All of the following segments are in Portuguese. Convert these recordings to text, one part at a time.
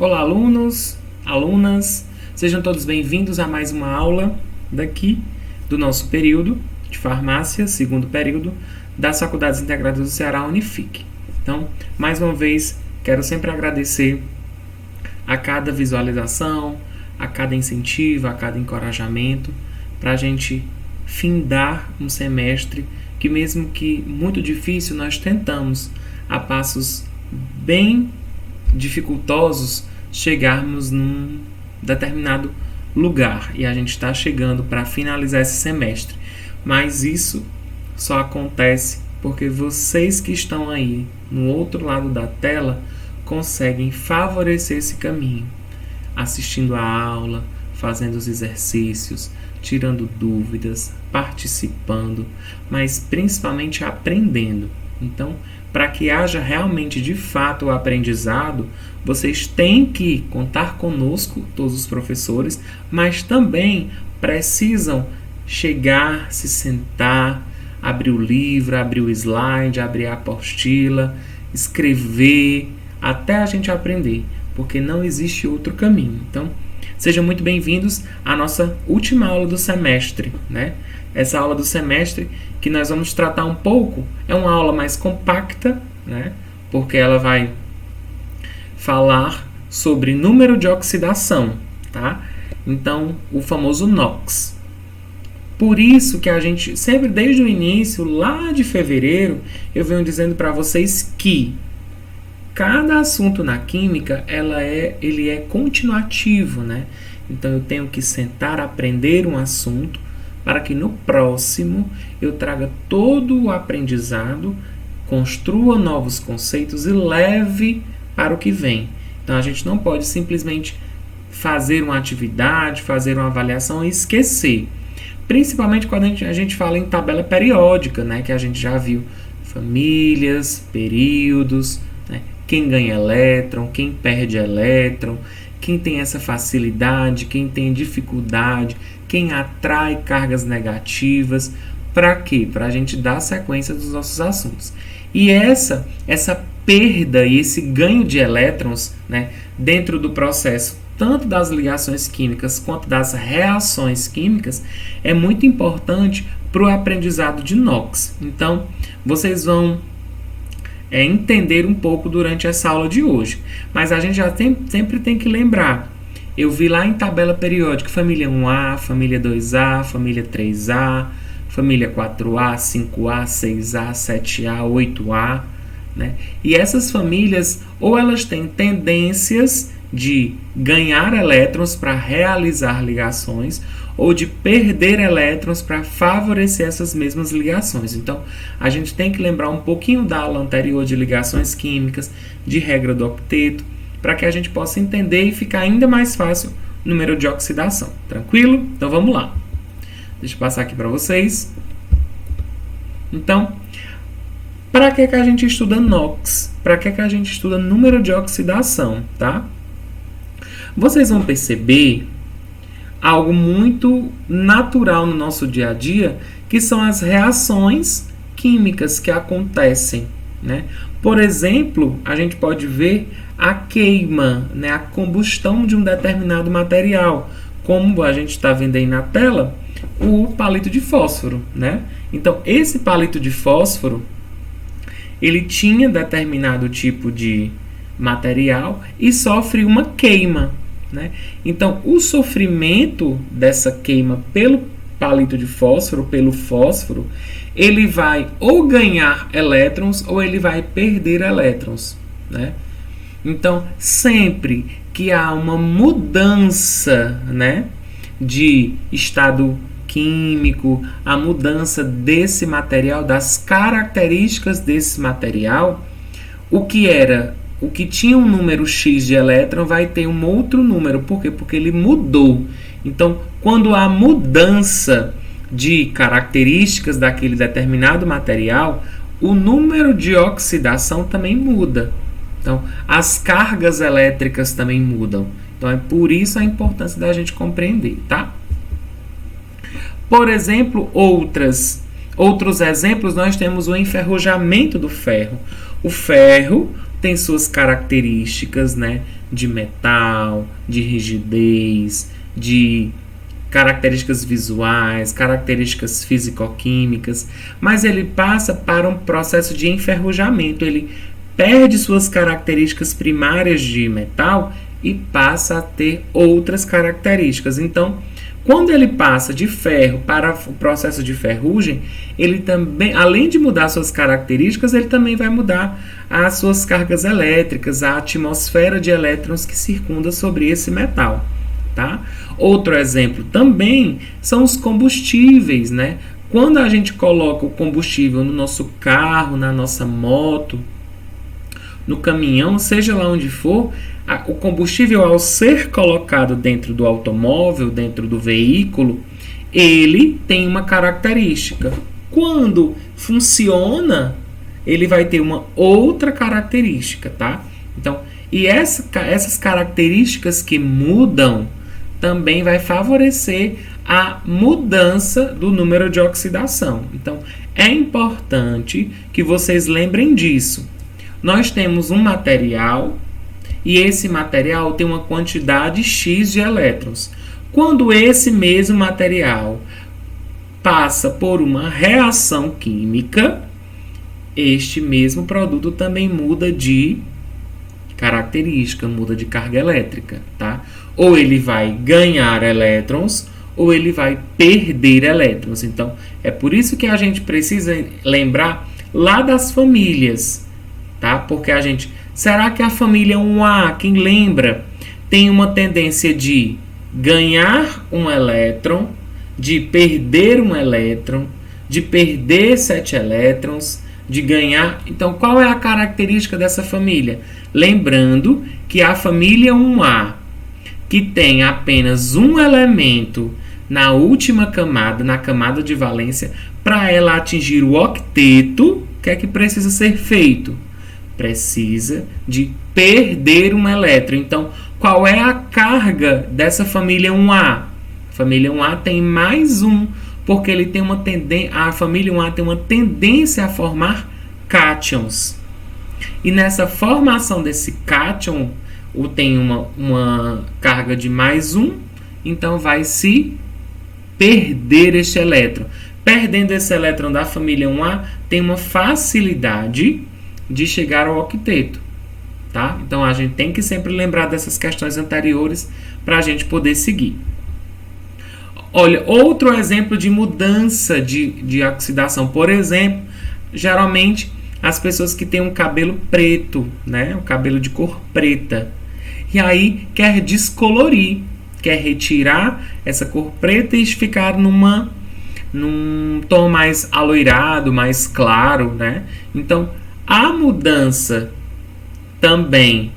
Olá, alunos, alunas, sejam todos bem-vindos a mais uma aula daqui do nosso período de farmácia, segundo período, das Faculdades Integradas do Ceará, Unifique. Então, mais uma vez, quero sempre agradecer a cada visualização, a cada incentivo, a cada encorajamento, para a gente findar um semestre que, mesmo que muito difícil, nós tentamos, a passos bem dificultosos, chegarmos num determinado lugar, e a gente está chegando para finalizar esse semestre. Mas isso só acontece porque vocês que estão aí no outro lado da tela conseguem favorecer esse caminho, assistindo a aula, fazendo os exercícios, tirando dúvidas, participando, mas principalmente aprendendo. Então, para que haja realmente de fato o aprendizado, vocês têm que contar conosco, todos os professores, mas também precisam chegar, se sentar, abrir o livro, abrir o slide, abrir a apostila, escrever, até a gente aprender, porque não existe outro caminho. Então, sejam muito bem-vindos à nossa última aula do semestre, né? Essa aula do semestre que nós vamos tratar um pouco, é uma aula mais compacta, né? Porque ela vai falar sobre número de oxidação, tá? Então, o famoso NOx. Por isso que a gente, sempre desde o início, lá de fevereiro, eu venho dizendo para vocês que cada assunto na química, ele é continuativo, né? Então, eu tenho que sentar, aprender um assunto, para que no próximo eu traga todo o aprendizado, construa novos conceitos e leve para o que vem. Então, a gente não pode simplesmente fazer uma atividade, fazer uma avaliação e esquecer. Principalmente quando a gente fala em tabela periódica, né? Que a gente já viu famílias, períodos, né? Quem ganha elétron, quem perde elétron, quem tem essa facilidade, quem tem dificuldade, quem atrai cargas negativas. Para quê? Para a gente dar sequência dos nossos assuntos. E essa perda e esse ganho de elétrons, né, dentro do processo, tanto das ligações químicas quanto das reações químicas, é muito importante para o aprendizado de NOx. Então, vocês vão entender um pouco durante essa aula de hoje. Mas a gente já sempre tem que lembrar. Eu vi lá em tabela periódica família 1A, família 2A, família 3A, família 4A, 5A, 6A, 7A, 8A, né? E essas famílias, ou elas têm tendências de ganhar elétrons para realizar ligações, ou de perder elétrons para favorecer essas mesmas ligações. Então, a gente tem que lembrar um pouquinho da aula anterior de ligações químicas, de regra do octeto, para que a gente possa entender e ficar ainda mais fácil o número de oxidação. Tranquilo? Então, vamos lá. Deixa eu passar aqui para vocês. Então, para que a gente estuda NOx? Para que a gente estuda número de oxidação, tá? Vocês vão perceber algo muito natural no nosso dia a dia, que são as reações químicas que acontecem, né? Por exemplo, a gente pode ver a queima, né? A combustão de um determinado material, como a gente está vendo aí na tela, o palito de fósforo, né? Então, esse palito de fósforo, ele tinha determinado tipo de material e sofre uma queima, né? Então, o sofrimento dessa queima pelo palito de fósforo, pelo fósforo, ele vai ou ganhar elétrons ou ele vai perder elétrons, né? Então, sempre que há uma mudança, né, de estado químico, a mudança desse material, das características desse material, o que tinha um número X de elétron vai ter um outro número. Por quê? Porque ele mudou. Então, quando há mudança de características daquele determinado material, o número de oxidação também muda. Então, as cargas elétricas também mudam. Então, é por isso a importância da gente compreender, tá? Por exemplo, outros exemplos, nós temos o enferrujamento do ferro. O ferro, tem suas características, né, de metal, de rigidez, de características visuais, características físico-químicas, mas ele passa para um processo de enferrujamento, ele perde suas características primárias de metal e passa a ter outras características. Então, quando ele passa de ferro para o processo de ferrugem, ele também, além de mudar suas características, ele também vai mudar as suas cargas elétricas, a atmosfera de elétrons que circunda sobre esse metal, tá? Outro exemplo também são os combustíveis, né? Quando a gente coloca o combustível no nosso carro, na nossa moto, no caminhão, seja lá onde for, o combustível, ao ser colocado dentro do automóvel, dentro do veículo, ele tem uma característica. Quando funciona, ele vai ter uma outra característica, tá? Então, e essas características que mudam também vai favorecer a mudança do número de oxidação. Então, é importante que vocês lembrem disso. Nós temos um material e esse material tem uma quantidade X de elétrons. Quando esse mesmo material passa por uma reação química, este mesmo produto também muda de característica, muda de carga elétrica, tá? Ou ele vai ganhar elétrons, ou ele vai perder elétrons. Então, é por isso que a gente precisa lembrar lá das famílias, tá? Porque a gente... Será que a família 1A, quem lembra, tem uma tendência de ganhar um elétron, de perder um elétron, de perder 7 elétrons, de ganhar... Então, qual é a característica dessa família? Lembrando que a família 1A, que tem apenas um elemento na última camada, na camada de valência, para ela atingir o octeto, o que é que precisa ser feito? Precisa de perder um elétron. Então, qual é a carga dessa família 1A? A família 1A tem mais um, porque ele tem a família 1A tem uma tendência a formar cátions. E nessa formação desse cátion, tem uma carga de mais um, então vai se perder este elétron. Perdendo esse elétron da família 1A, tem uma facilidade de chegar ao octeto, tá? Então, a gente tem que sempre lembrar dessas questões anteriores para a gente poder seguir. Olha, outro exemplo de mudança de oxidação, por exemplo, geralmente as pessoas que têm um cabelo preto, né? Um cabelo de cor preta, e aí quer descolorir, quer retirar essa cor preta e ficar num tom mais aloirado, mais claro, né? Então, a mudança também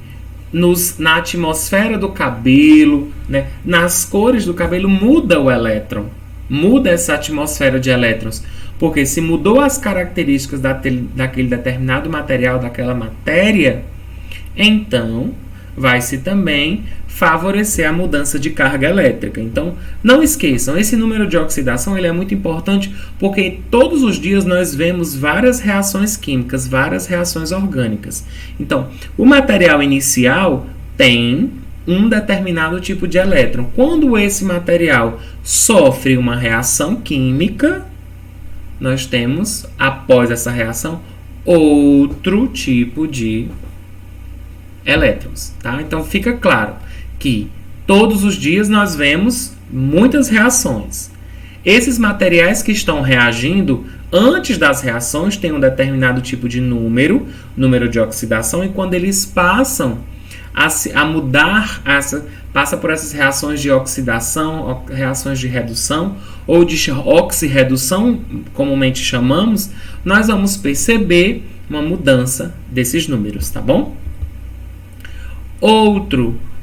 na atmosfera do cabelo, né, nas cores do cabelo, muda o elétron, muda essa atmosfera de elétrons, porque se mudou as características daquele determinado material, daquela matéria, então vai-se também favorecer a mudança de carga elétrica. Então, não esqueçam, esse número de oxidação ele é muito importante porque todos os dias nós vemos várias reações químicas, várias reações orgânicas. Então, o material inicial tem um determinado tipo de elétron. Quando esse material sofre uma reação química, nós temos, após essa reação, outro tipo de elétrons, tá? Então, fica claro que todos os dias nós vemos muitas reações. Esses materiais que estão reagindo, antes das reações, têm um determinado tipo de número de oxidação, e quando eles passam a mudar, passa por essas reações de oxidação, reações de redução, ou de oxirredução, comumente chamamos, nós vamos perceber uma mudança desses números, tá bom?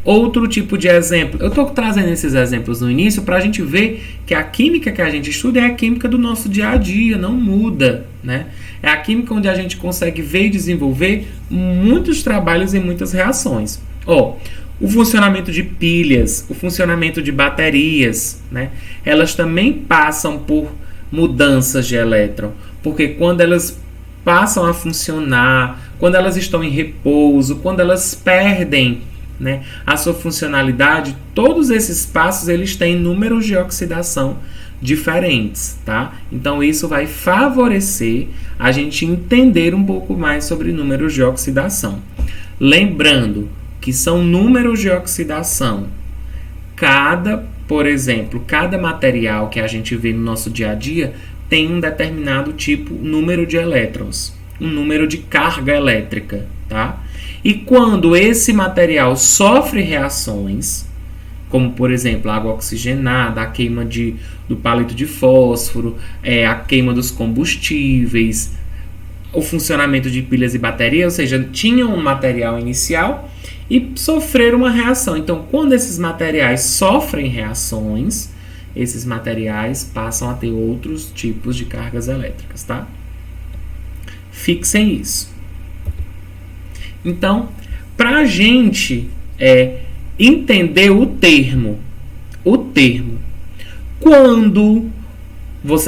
Outro tipo de exemplo, eu estou trazendo esses exemplos no início para a gente ver que a química que a gente estuda é a química do nosso dia a dia, não muda, né? É a química onde a gente consegue ver e desenvolver muitos trabalhos e muitas reações. O funcionamento de pilhas, o funcionamento de baterias, né? Elas também passam por mudanças de elétron, porque quando elas passam a funcionar, quando elas estão em repouso, quando elas perdem, né, a sua funcionalidade, todos esses passos eles têm números de oxidação diferentes, tá? Então isso vai favorecer a gente entender um pouco mais sobre números de oxidação. Lembrando que são números de oxidação. Por exemplo, cada material que a gente vê no nosso dia a dia tem um determinado tipo, número de elétrons, um número de carga elétrica, tá? E quando esse material sofre reações, como por exemplo a água oxigenada, a queima do palito de fósforo, a queima dos combustíveis, o funcionamento de pilhas e baterias, ou seja, tinham um material inicial e sofreram uma reação. Então, quando esses materiais sofrem reações, esses materiais passam a ter outros tipos de cargas elétricas, tá? Fixem isso. Então, para a gente entender o termo, quando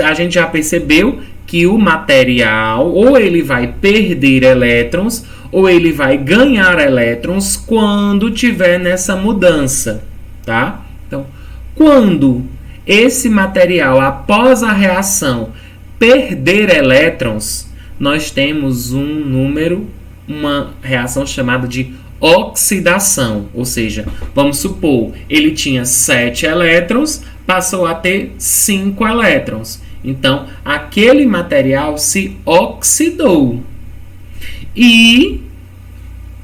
a gente já percebeu que o material ou ele vai perder elétrons ou ele vai ganhar elétrons quando tiver nessa mudança, tá? Então, quando esse material, após a reação, perder elétrons, nós temos uma reação chamada de oxidação, ou seja, vamos supor, ele tinha 7 elétrons, passou a ter 5 elétrons. Então, aquele material se oxidou. E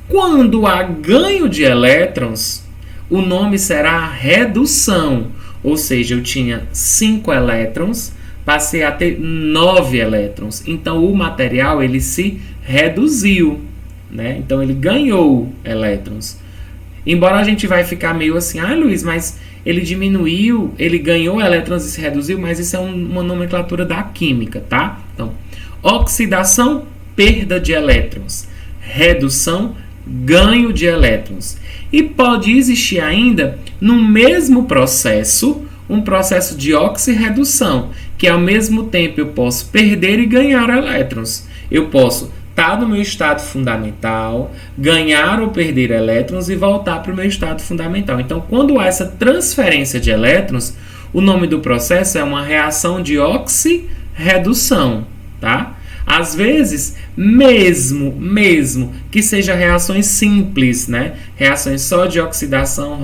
quando há ganho de elétrons, o nome será redução. Ou seja, eu tinha 5 elétrons, passei a ter 9 elétrons. Então, o material ele se reduziu, né? Então, ele ganhou elétrons. Embora a gente vai ficar meio assim, Luiz, mas ele diminuiu, ele ganhou elétrons e se reduziu, mas isso é uma nomenclatura da química, tá? Então, oxidação, perda de elétrons. Redução, ganho de elétrons. E pode existir ainda, no mesmo processo, um processo de oxirredução, que ao mesmo tempo eu posso perder e ganhar elétrons. Eu posso estar no meu estado fundamental, ganhar ou perder elétrons e voltar para o meu estado fundamental. Então, quando há essa transferência de elétrons, o nome do processo é uma reação de oxirredução, tá? Às vezes, mesmo que sejam reações simples, né? Reações só de oxidação,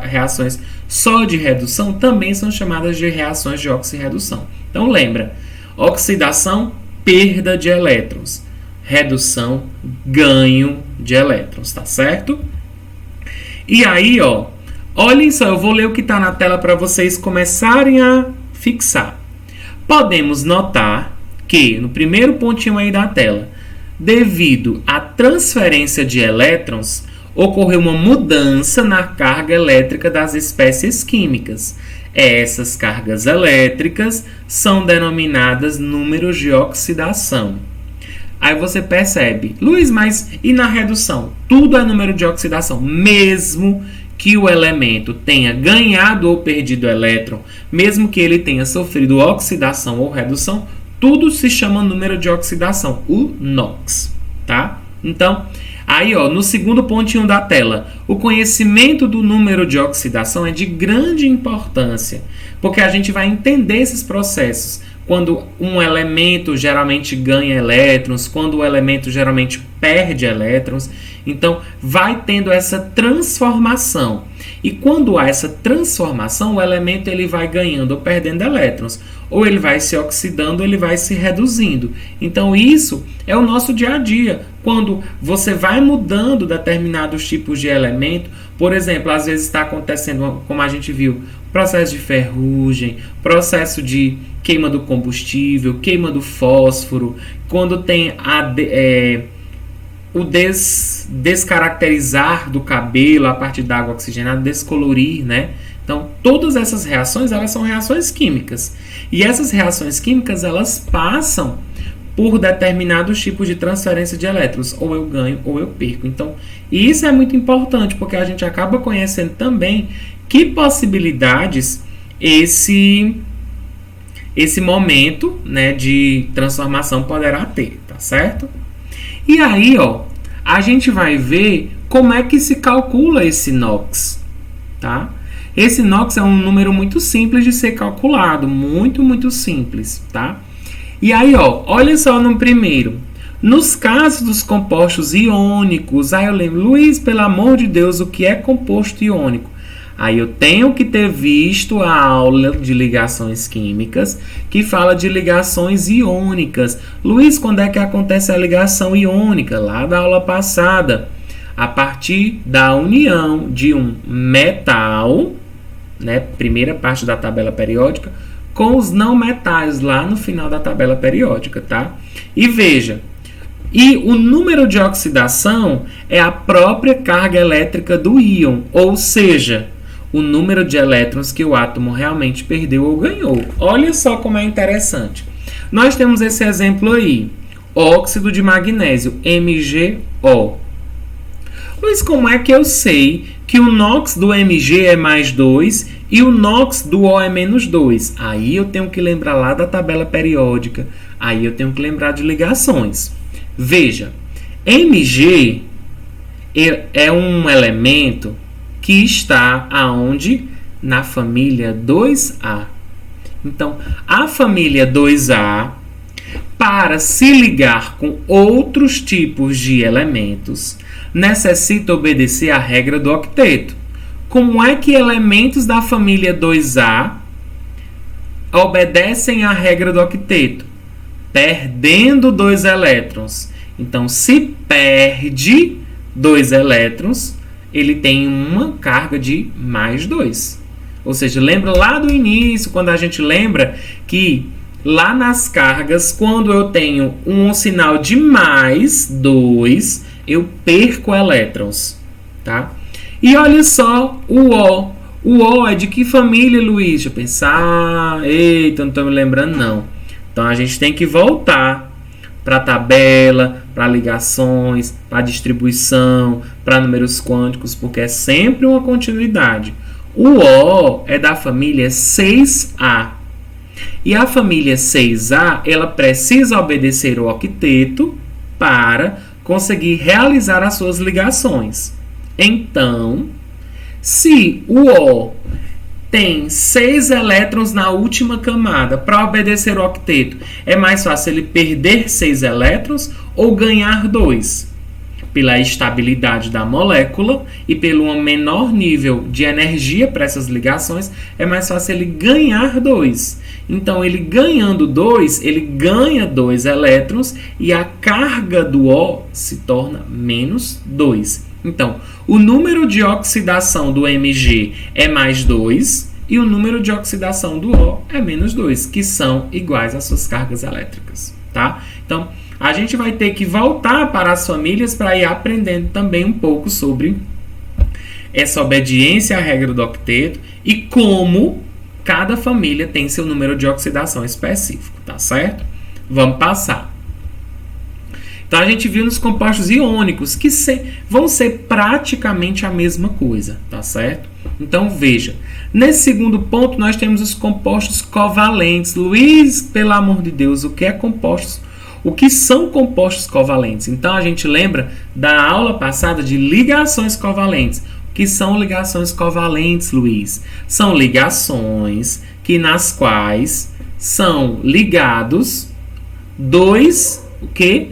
reações só de redução, também são chamadas de reações de oxirredução. Então, lembra, oxidação, perda de elétrons. Redução, ganho de elétrons, tá certo? E aí, olhem só, eu vou ler o que está na tela para vocês começarem a fixar. Podemos notar que, no primeiro pontinho aí da tela, devido à transferência de elétrons, ocorreu uma mudança na carga elétrica das espécies químicas. Essas cargas elétricas são denominadas números de oxidação. Aí você percebe, Luiz, mas e na redução? Tudo é número de oxidação, mesmo que o elemento tenha ganhado ou perdido elétron, mesmo que ele tenha sofrido oxidação ou redução, tudo se chama número de oxidação, o NOx, tá? Então, aí, no segundo pontinho da tela, o conhecimento do número de oxidação é de grande importância, porque a gente vai entender esses processos. Quando um elemento geralmente ganha elétrons, quando o elemento geralmente perde elétrons. Então, vai tendo essa transformação. E quando há essa transformação, o elemento ele vai ganhando ou perdendo elétrons. Ou ele vai se oxidando, ou ele vai se reduzindo. Então, isso é o nosso dia a dia. Quando você vai mudando determinados tipos de elemento, por exemplo, às vezes está acontecendo, como a gente viu, processo de ferrugem, processo de queima do combustível, queima do fósforo, quando tem o descaracterizar do cabelo a partir da água oxigenada, descolorir, né? Então, todas essas reações, elas são reações químicas. E essas reações químicas, elas passam por determinados tipos de transferência de elétrons, ou eu ganho ou eu perco. Então, isso é muito importante, porque a gente acaba conhecendo também que possibilidades esse momento, né, de transformação poderá ter, tá certo? E aí, ó, a gente vai ver como é que se calcula esse NOx, tá? Esse NOx é um número muito simples de ser calculado, muito simples, tá? E aí, ó, olha só no primeiro. Nos casos dos compostos iônicos, aí eu lembro, Luiz, pelo amor de Deus, o que é composto iônico? Aí eu tenho que ter visto a aula de ligações químicas que fala de ligações iônicas. Luiz, quando é que acontece a ligação iônica? Lá da aula passada. A partir da união de um metal, né, primeira parte da tabela periódica, com os não metais lá no final da tabela periódica, tá? E veja, e o número de oxidação é a própria carga elétrica do íon, ou seja, o número de elétrons que o átomo realmente perdeu ou ganhou. Olha só como é interessante. Nós temos esse exemplo aí, óxido de magnésio, MgO. Mas como é que eu sei que o NOx do Mg é mais 2 e o NOx do O é menos 2? Aí eu tenho que lembrar lá da tabela periódica, aí eu tenho que lembrar de ligações. Veja, Mg é um elemento que está aonde? Na família 2A. Então, a família 2A, para se ligar com outros tipos de elementos, necessita obedecer à regra do octeto. Como é que elementos da família 2A obedecem à regra do octeto? Perdendo 2 elétrons. Então, se perde 2 elétrons, ele tem uma carga de mais 2. Ou seja, lembra lá do início, quando a gente lembra que lá nas cargas, quando eu tenho um sinal de mais 2, eu perco elétrons, tá? E olha só o O. O O é de que família, Luiz? Deixa eu pensar. Eita, não estou me lembrando, não. Então, a gente tem que voltar para a tabela, para ligações, para distribuição, para números quânticos, porque é sempre uma continuidade. O O é da família 6A. E a família 6A, ela precisa obedecer o octeto para conseguir realizar as suas ligações. Então, se o O tem 6 elétrons na última camada, para obedecer o octeto, é mais fácil ele perder 6 elétrons ou ganhar 2? Pela estabilidade da molécula e pelo menor nível de energia para essas ligações, é mais fácil ele ganhar 2. Então, ele ganhando 2, ele ganha 2 elétrons e a carga do O se torna menos 2. Então, o número de oxidação do Mg é mais 2 e o número de oxidação do O é menos 2, que são iguais às suas cargas elétricas, tá? Então, a gente vai ter que voltar para as famílias para ir aprendendo também um pouco sobre essa obediência à regra do octeto e como cada família tem seu número de oxidação específico, tá certo? Vamos passar. Então, a gente viu nos compostos iônicos que vão ser praticamente a mesma coisa, tá certo? Então, veja, nesse segundo ponto, nós temos os compostos covalentes. Luiz, pelo amor de Deus, o que são compostos covalentes? Então, a gente lembra da aula passada de ligações covalentes. O que são ligações covalentes, Luiz? São ligações nas quais são ligados dois, o quê?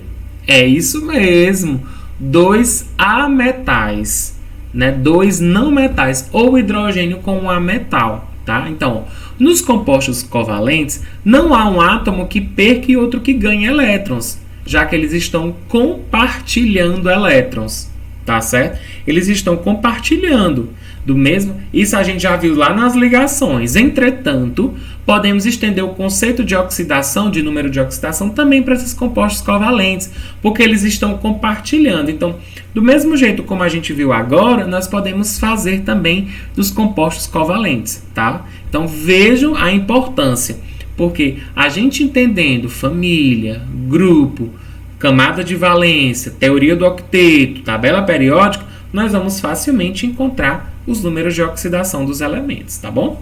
É isso mesmo, 2 ametais, né? 2 não metais, ou hidrogênio com um ametal, tá? Então, nos compostos covalentes, não há um átomo que perca e outro que ganhe elétrons, já que eles estão compartilhando elétrons, tá certo? Eles estão compartilhando do mesmo. Isso a gente já viu lá nas ligações. Entretanto, podemos estender o conceito de oxidação, de número de oxidação, também para esses compostos covalentes, porque eles estão compartilhando. Então, do mesmo jeito como a gente viu agora, nós podemos fazer também dos compostos covalentes, tá? Então, vejam a importância, porque a gente entendendo família, grupo, camada de valência, teoria do octeto, tabela periódica, nós vamos facilmente encontrar os números de oxidação dos elementos, tá bom?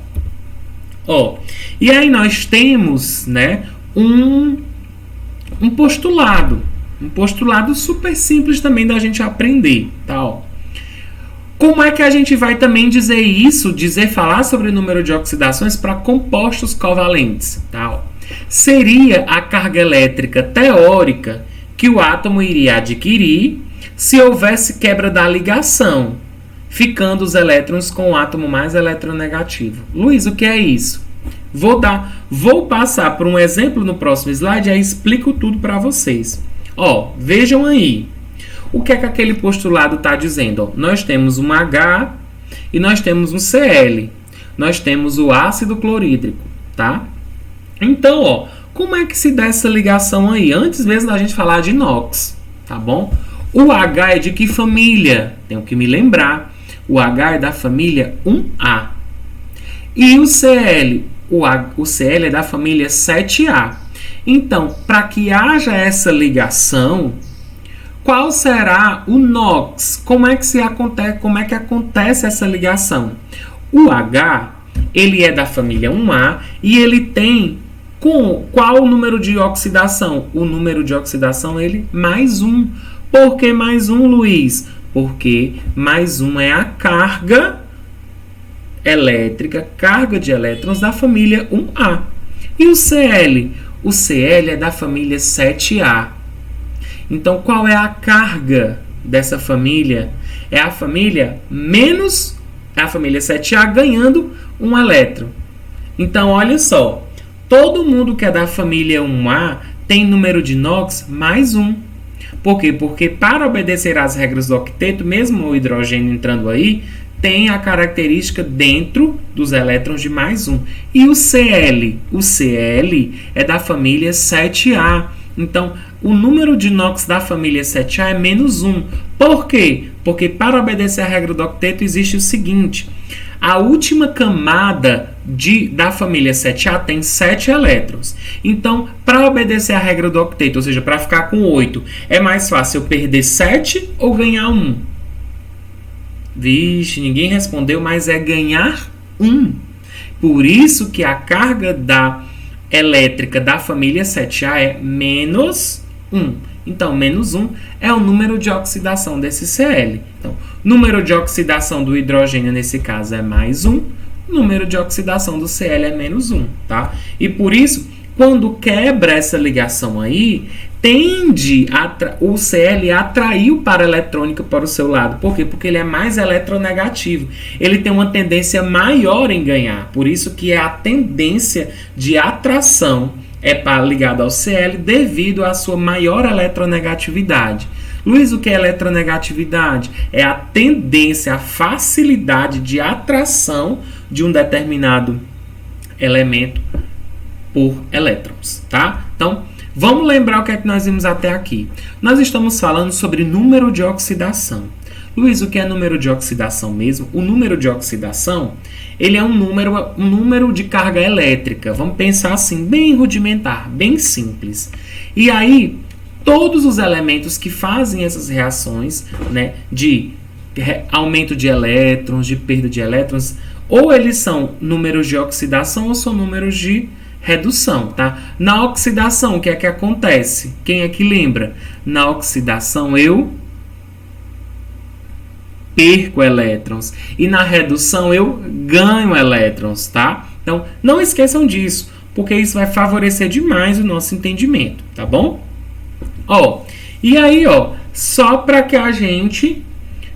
E aí nós temos, né, um postulado, Um postulado super simples também da gente aprender, tá? Ó. Como é que a gente vai também falar sobre o número de oxidações para compostos covalentes, tá? Ó. Seria a carga elétrica teórica que o átomo iria adquirir se houvesse quebra da ligação, ficando os elétrons com o átomo mais eletronegativo. Luiz, o que é isso? Vou passar por um exemplo no próximo slide e aí explico tudo para vocês. Ó, vejam aí. O que é que aquele postulado está dizendo? Ó, nós temos um H e nós temos um Cl. Nós temos o ácido clorídrico, tá? Então, ó, como é que se dá essa ligação aí? Antes mesmo da gente falar de inox, tá bom? O H é de que família? Tenho que me lembrar. O H é da família 1A. E o Cl? O Cl é da família 7A. Então, para que haja essa ligação, qual será o NOx? Como é que acontece essa ligação? O H, ele é da família 1A e ele tem qual o número de oxidação? O número de oxidação, ele mais 1. Por que mais 1, Luiz? Porque mais 1 é a carga elétrica, carga de elétrons da família 1A. E o Cl? O Cl é da família 7A. Então, qual é a carga dessa família? É a família 7A ganhando um elétron. Então, olha só. Todo mundo que é da família 1A tem número de NOx mais 1. Por quê? Porque para obedecer às regras do octeto, mesmo o hidrogênio entrando aí, tem a característica dentro dos elétrons de mais 1. E o Cl? O Cl é da família 7A. Então, o número de NOx da família 7A é menos 1. Por quê? Porque para obedecer à regra do octeto existe o seguinte. A última camada da família 7A tem 7 elétrons. Então, para obedecer à regra do octeto, ou seja, para ficar com 8, é mais fácil eu perder 7 ou ganhar 1? Vixe, ninguém respondeu, mas é ganhar 1. Por isso que a carga elétrica da família 7A é menos 1. Então, menos 1 é o número de oxidação desse Cl. Então, número de oxidação do hidrogênio, nesse caso, é mais 1. Número de oxidação do Cl é menos 1, tá? E por isso, quando quebra essa ligação aí, tende o Cl a atrair o paraeletrônico para o seu lado. Por quê? Porque ele é mais eletronegativo. Ele tem uma tendência maior em ganhar. Por isso que a tendência de atração é ligada ao Cl devido à sua maior eletronegatividade. Luiz, o que é eletronegatividade? É a tendência, a facilidade de atração de um determinado elemento por elétrons, tá? Então, vamos lembrar o que é que nós vimos até aqui. Nós estamos falando sobre número de oxidação. Luiz, o que é número de oxidação mesmo? O número de oxidação, ele é um número de carga elétrica. Vamos pensar assim, bem rudimentar, bem simples. E aí, todos os elementos que fazem essas reações, né, de aumento de elétrons, de perda de elétrons, ou eles são números de oxidação ou são números de redução, tá? Na oxidação, o que é que acontece? Quem é que lembra? Na oxidação, eu perco elétrons. E na redução, eu ganho elétrons, tá? Então, não esqueçam disso, porque isso vai favorecer demais o nosso entendimento, tá bom? Ó, e aí, ó, só para que a gente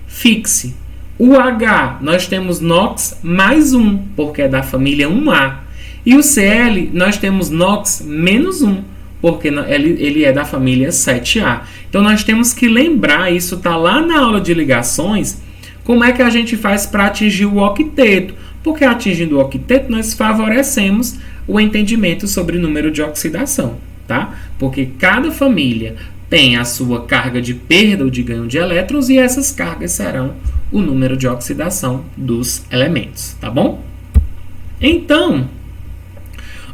fixe. O H, nós temos NOx mais 1, porque é da família 1A. E o Cl, nós temos NOx menos 1, porque ele é da família 7A. Então, nós temos que lembrar, isso está lá na aula de ligações, como é que a gente faz para atingir o octeto. Porque atingindo o octeto, nós favorecemos o entendimento sobre o número de oxidação, tá? Porque cada família tem a sua carga de perda ou de ganho de elétrons e essas cargas serão o número de oxidação dos elementos, tá bom? Então,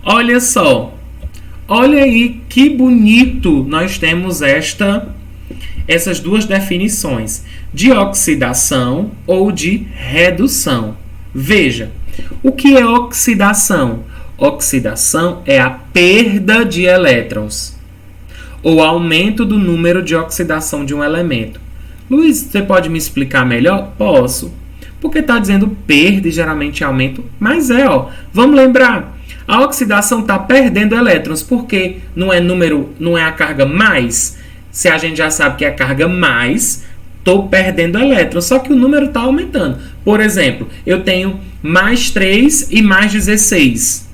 olha só, olha aí que bonito nós temos essas duas definições, de oxidação ou de redução. Veja, o que é oxidação? Oxidação é a perda de elétrons. ou aumento do número de oxidação de um elemento. Luiz, você pode me explicar melhor? Posso. Porque está dizendo perda e geralmente aumento, mas vamos lembrar, a oxidação está perdendo elétrons, porque não é a carga mais. Se a gente já sabe que é a carga mais, estou perdendo elétrons, só que o número está aumentando. Por exemplo, eu tenho mais 3 e mais 16.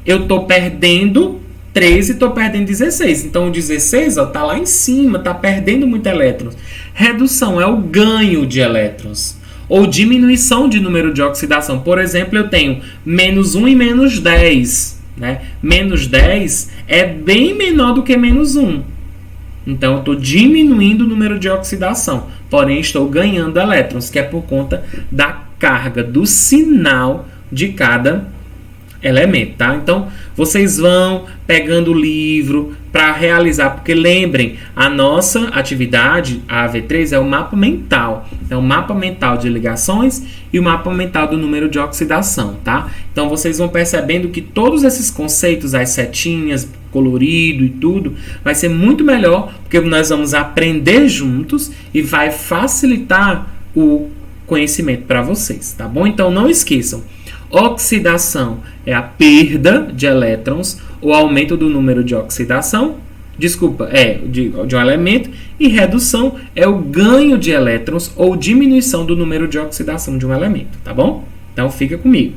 Eu estou perdendo 3 e estou perdendo 16. Então, o 16 está lá em cima, está perdendo muito elétrons. Redução é o ganho de elétrons. Ou diminuição de número de oxidação. Por exemplo, eu tenho menos 1 e menos 10. Né? Menos 10 é bem menor do que menos 1. Então, eu estou diminuindo o número de oxidação. Porém, estou ganhando elétrons, que é por conta da carga, do sinal de cada elemento, tá? Então, vocês vão pegando o livro para realizar, porque lembrem, a nossa atividade, a AV3, é o mapa mental. É o mapa mental de ligações e o mapa mental do número de oxidação, tá? Então, vocês vão percebendo que todos esses conceitos, as setinhas, colorido e tudo, vai ser muito melhor, porque nós vamos aprender juntos e vai facilitar o conhecimento para vocês, tá bom? Então, não esqueçam, oxidação é a perda de elétrons ou aumento do número de oxidação, de um elemento, e redução é o ganho de elétrons ou diminuição do número de oxidação de um elemento, tá bom? Então fica comigo.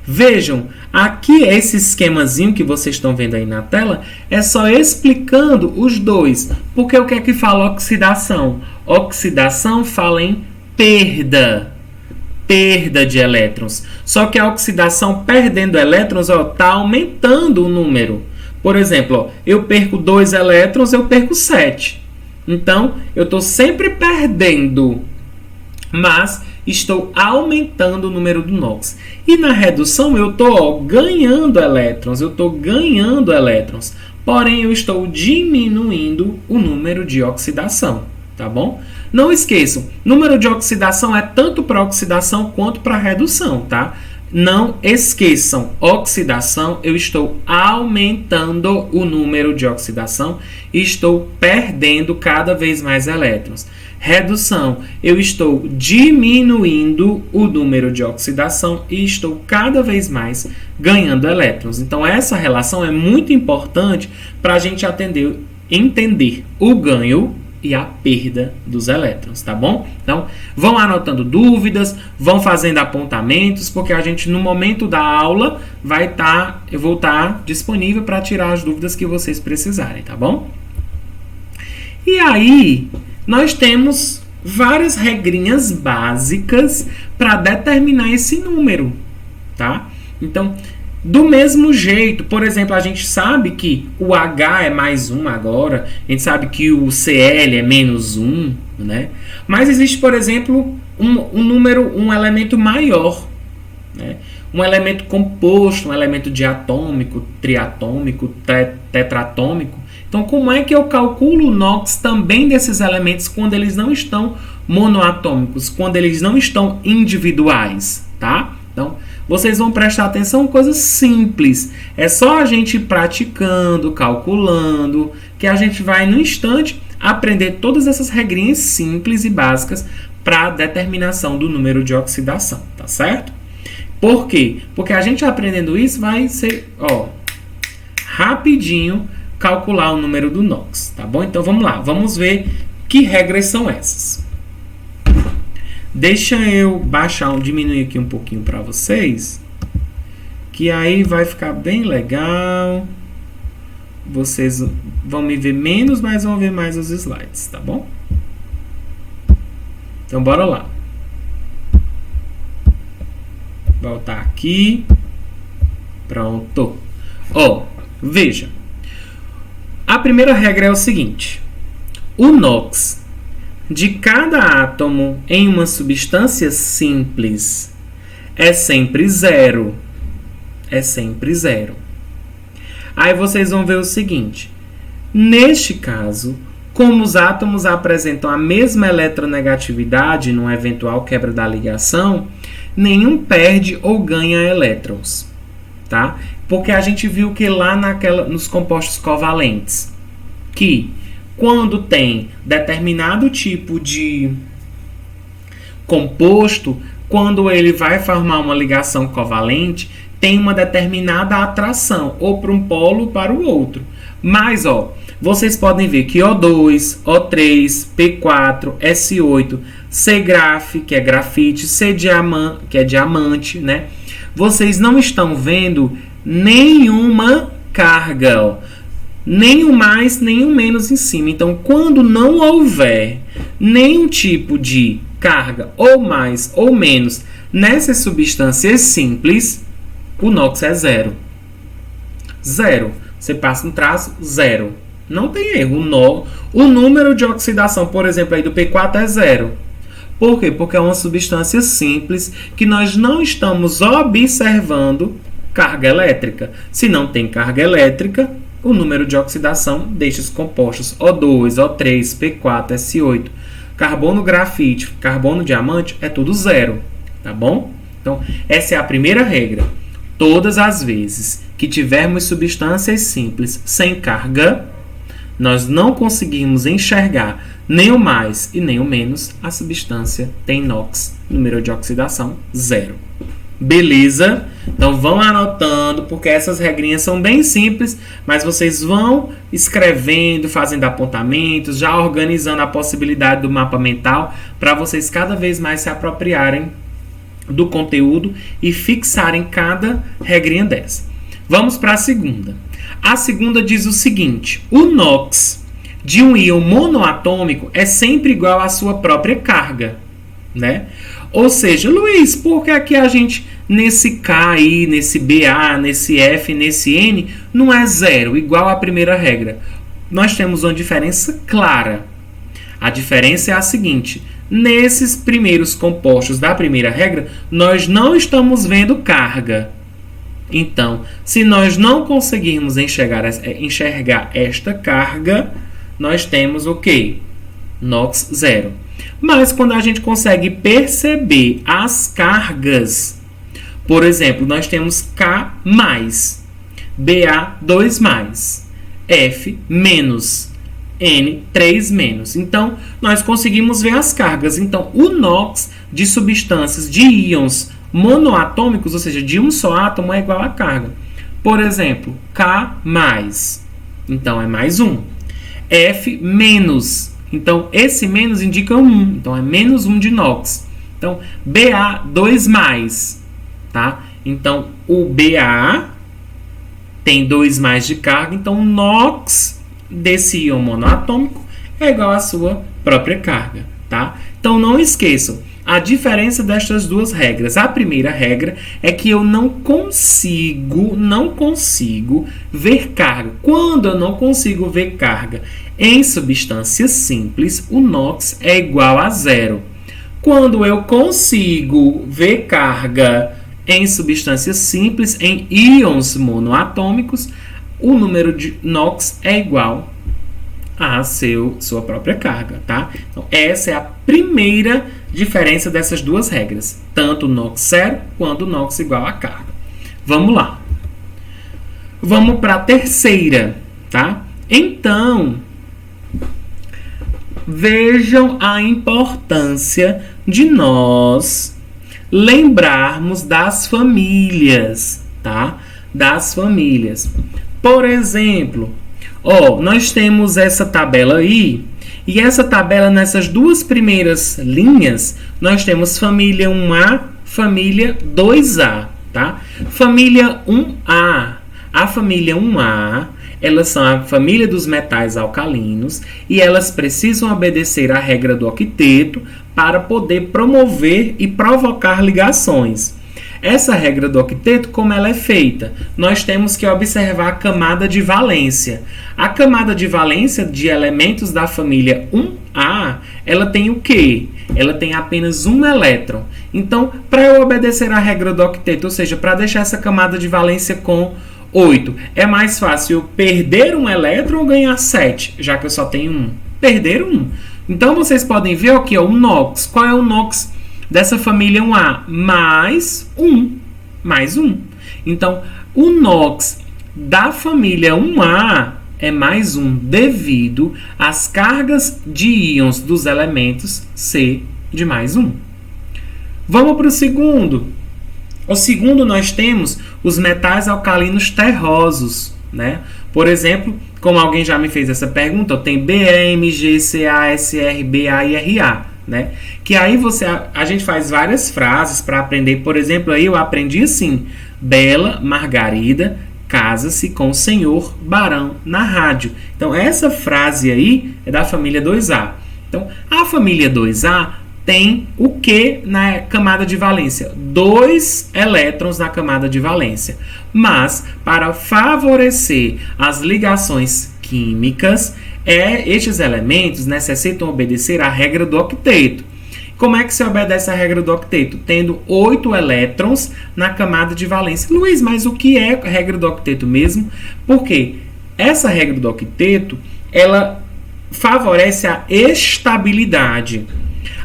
Vejam, aqui esse esquemazinho que vocês estão vendo aí na tela é só explicando os dois. Porque o que é que fala oxidação? Oxidação fala em perda de elétrons. Só que a oxidação perdendo elétrons está aumentando o número. Por exemplo, eu perco 2 elétrons, eu perco 7. Então, eu estou sempre perdendo, mas estou aumentando o número do NOx. E na redução, eu estou ganhando elétrons. Porém, eu estou diminuindo o número de oxidação. Tá bom? Não esqueçam, número de oxidação é tanto para oxidação quanto para redução, tá? Não esqueçam, oxidação, eu estou aumentando o número de oxidação e estou perdendo cada vez mais elétrons. Redução, eu estou diminuindo o número de oxidação e estou cada vez mais ganhando elétrons. Então, essa relação é muito importante para a gente entender o ganho e a perda dos elétrons, tá bom? Então, vão anotando dúvidas, vão fazendo apontamentos, porque a gente, no momento da aula, eu vou estar disponível para tirar as dúvidas que vocês precisarem, tá bom? E aí, nós temos várias regrinhas básicas para determinar esse número, tá? Então, do mesmo jeito, por exemplo, a gente sabe que o H é mais 1 agora, a gente sabe que o Cl é menos 1, né? Mas existe, por exemplo, um elemento maior, né? Um elemento composto, um elemento diatômico, triatômico, tetratômico. Então, como é que eu calculo o NOx também desses elementos quando eles não estão monoatômicos, quando eles não estão individuais, tá? Então, vocês vão prestar atenção em coisas simples. É só a gente ir praticando, calculando, que a gente vai, no instante, aprender todas essas regrinhas simples e básicas para a determinação do número de oxidação, tá certo? Por quê? Porque a gente aprendendo isso vai ser, rapidinho calcular o número do NOx, tá bom? Então, vamos lá. Vamos ver que regras são essas. Deixa eu diminuir aqui um pouquinho para vocês, que aí vai ficar bem legal. Vocês vão me ver menos, mas vão ver mais os slides, tá bom? Então, bora lá. Voltar aqui. Pronto. Veja. A primeira regra é o seguinte. O NOx de cada átomo em uma substância simples é sempre zero. É sempre zero. Aí vocês vão ver o seguinte. Neste caso, como os átomos apresentam a mesma eletronegatividade numa eventual quebra da ligação, nenhum perde ou ganha elétrons. Tá? Porque a gente viu que lá nos compostos covalentes, que quando tem determinado tipo de composto, quando ele vai formar uma ligação covalente, tem uma determinada atração, ou para um polo ou para o outro. Mas, vocês podem ver que O2, O3, P4, S8, C-graf, que é grafite, C-diamante, que é diamante, né? Vocês não estão vendo nenhuma carga, nem o mais, nem o menos em cima. Então, quando não houver nenhum tipo de carga, ou mais ou menos, nessas substâncias simples, o NOx é zero. Zero. Você passa um traço, zero. Não tem erro. O número de oxidação, por exemplo, aí do P4 é zero. Por quê? Porque é uma substância simples que nós não estamos observando carga elétrica. Se não tem carga elétrica, o número de oxidação destes compostos O2, O3, P4, S8, carbono grafite, carbono diamante, é tudo zero. Tá bom? Então, essa é a primeira regra. Todas as vezes que tivermos substâncias simples sem carga, nós não conseguimos enxergar nem o mais e nem o menos, a substância tem NOx, número de oxidação, zero. Beleza? Então vão anotando, porque essas regrinhas são bem simples, mas vocês vão escrevendo, fazendo apontamentos, já organizando a possibilidade do mapa mental, para vocês cada vez mais se apropriarem do conteúdo e fixarem cada regrinha dessa. Vamos para a segunda. A segunda diz o seguinte: o NOx de um íon monoatômico é sempre igual à sua própria carga, né? Ou seja, Luiz, por que aqui a gente, nesse K aí, nesse BA, nesse F, nesse N, não é zero, igual à primeira regra? Nós temos uma diferença clara. A diferença é a seguinte: nesses primeiros compostos da primeira regra, nós não estamos vendo carga. Então, se nós não conseguirmos enxergar esta carga, nós temos o quê? NOx zero. Mas quando a gente consegue perceber as cargas, por exemplo, nós temos K+, Ba2+, F-, N3-. Então, nós conseguimos ver as cargas. Então, o NOx de substâncias de íons monoatômicos, ou seja, de um só átomo, é igual a carga. Por exemplo, K+, então é mais 1. F-, então esse menos indica 1, então é menos 1 de NOx. Então, Ba2+, tá? Então, o Ba tem 2+ de carga, então o NOx desse íon monoatômico é igual à sua própria carga, tá? Então, não esqueçam a diferença destas duas regras. A primeira regra é que eu não consigo ver carga. Quando eu não consigo ver carga em substâncias simples, o NOx é igual a zero. Quando eu consigo ver carga em substâncias simples, em íons monoatômicos, o número de NOx é igual a sua própria carga, tá? Então, essa é a primeira diferença dessas duas regras, tanto o NOx zero quanto o NOx igual a carga. Vamos lá. Vamos para a terceira, tá? Então, vejam a importância de nós lembrarmos das famílias, tá? Das famílias. Por exemplo, nós temos essa tabela aí, e essa tabela, nessas duas primeiras linhas, nós temos família 1A, família 2A, tá? Família 1A. A família 1A, elas são a família dos metais alcalinos, e elas precisam obedecer à regra do octeto para poder promover e provocar ligações. Essa regra do octeto, como ela é feita? Nós temos que observar a camada de valência. A camada de valência de elementos da família 1A, ela tem o quê? Ela tem apenas um elétron. Então, para eu obedecer à regra do octeto, ou seja, para deixar essa camada de valência com 8, é mais fácil eu perder um elétron ou ganhar 7, já que eu só tenho um? Perder um. Então, vocês podem ver aqui, o NOx. Qual é o NOx dessa família 1A? Mais 1. Mais 1. Então, O NOx da família 1A é mais 1 devido às cargas de íons dos elementos ser de mais 1. Vamos para o segundo. O segundo, nós temos os metais alcalinos terrosos, né? Por exemplo, como alguém já me fez essa pergunta, eu tenho Be, Mg, Ca, Sr, Ba e Ra, né? Que aí a gente faz várias frases para aprender. Por exemplo, aí eu aprendi assim: Bela Margarida casa-se com o senhor barão na rádio. Então, essa frase aí é da família 2A. Então, a família 2A tem o que na camada de valência? 2 elétrons na camada de valência. Mas, para favorecer as ligações químicas, estes elementos necessitam obedecer à regra do octeto. Como é que se obedece à regra do octeto? Tendo 8 elétrons na camada de valência. Luiz, mas o que é a regra do octeto mesmo? Porque essa regra do octeto, ela favorece a estabilidade.